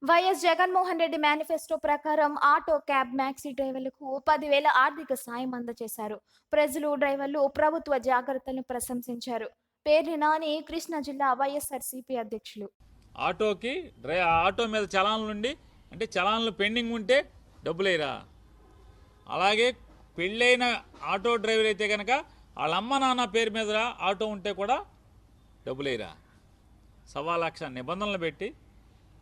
YS Jaganmohan Reddy manifesto ప్రకారం auto, cab, maxi డ్రైవర్లకు 10,000 ఆర్థిక సాయం అందజేశారు. ప్రజలు, డ్రైవర్లు ప్రభుత్వ జాగ్రత్తలను ప్రశంసించారు. పేర్ని నాని కృష్ణా జిల్లా వైఎస్ఆర్సీపీ అధ్యక్షులు. ఆటోకి ఆటో మీద చలాన్లు ఉండి అంటే చలాన్లు పెండింగ్ ఉంటే డబ్బులేరా. అలాగే పెళ్ళైన ఆటో డ్రైవర్ అయితే కనుక వాళ్ళ అమ్మ నాన్న పేరు మీద ఆటో ఉంటే కూడా డబ్బులేరా. 1,00,000 నిబంధనలు పెట్టి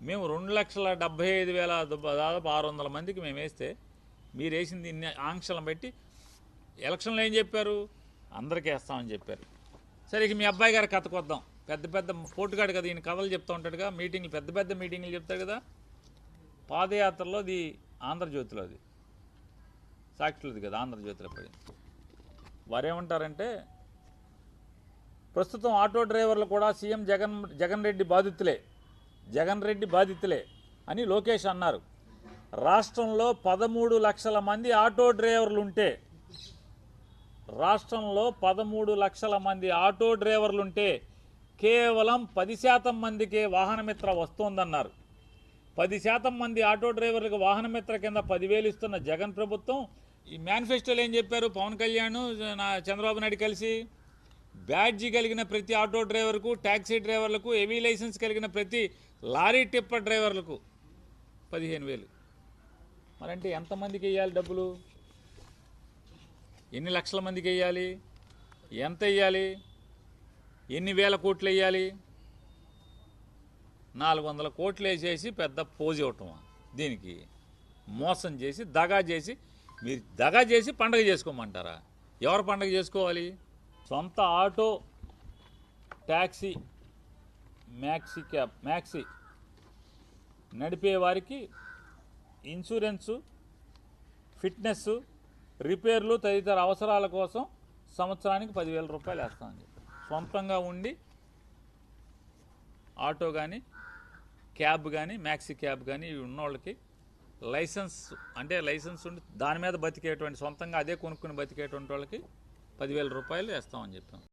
మేము 2,75,000 దాదాపు 600 మందికి మేము వేస్తే మీరు వేసింది ఇన్ని ఆంక్షలను పెట్టి ఎలక్షన్లో ఏం చెప్పారు, అందరికీ వేస్తామని చెప్పారు. సరే ఇక మీ అబ్బాయి గారి కథకు వద్దాం. పెద్ద పోటుగాడు కదా, ఈయన కథలు చెప్తూ ఉంటాడుగా, మీటింగ్లు పెద్ద మీటింగ్లు చెప్తాడు కదా. పాదయాత్రలో అది ఆంధ్రజ్యోతిలో, అది సాక్షులది కదా, ఆంధ్రజ్యోతిలో పడింది. వారేమంటారంటే ప్రస్తుతం ఆటో డ్రైవర్లు కూడా సీఎం జగన్ రెడ్డి బాధితులే అని లోకేష్ అన్నారు. రాష్ట్రంలో 13 లక్షల మంది ఆటో డ్రైవర్లుంటే కేవలం 10% మందికే వాహనమిత్ర వస్తోందన్నారు. 10% మంది ఆటో డ్రైవర్లకు వాహనమిత్ర కింద 10,000 ఇస్తున్న జగన్ ప్రభుత్వం ఈ మేనిఫెస్టోలో ఏం చెప్పారు, పవన్ కళ్యాణ్ చంద్రబాబు నాయుడు కలిసి బ్యాడ్జీ కలిగిన ప్రతి ఆటో డ్రైవర్కు, ట్యాక్సీ డ్రైవర్లకు, హెవీ లైసెన్స్ కలిగిన ప్రతి లారీ టిప్పర్ డ్రైవర్లకు 15,000. మరంటే ఎంతమందికి వేయాలి డబ్బులు, ఎన్ని లక్షల మందికి వేయాలి, ఎంత వేయాలి, ఎన్ని వేల కోట్లు వేయాలి? 400 కోట్లు వేసేసి పెద్ద పోజ్ ఇవ్వటమా? దీనికి మోసం చేసి మీరు దగా చేసి పండగ చేసుకోమంటారా? ఎవరు పండగ చేసుకోవాలి? సొంత ఆటో, ట్యాక్సీ, మ్యాక్సీ నడిపే వారికి ఇన్సూరెన్సు, ఫిట్నెస్, రిపేర్లు తదితర అవసరాల కోసం సంవత్సరానికి 10,000 రూపాయలు వేస్తామని చెప్పి, సొంతంగా ఉండి ఆటో కానీ, క్యాబ్ కానీ, మ్యాక్సీ క్యాబ్ కానీ ఇవి ఉన్నోళ్ళకి లైసెన్స్ ఉండి దాని మీద బతికేటువంటి, సొంతంగా అదే కొనుక్కుని బతికేటువంటి వాళ్ళకి 10,000 రూపాయలు వేస్తామని చెప్పాం.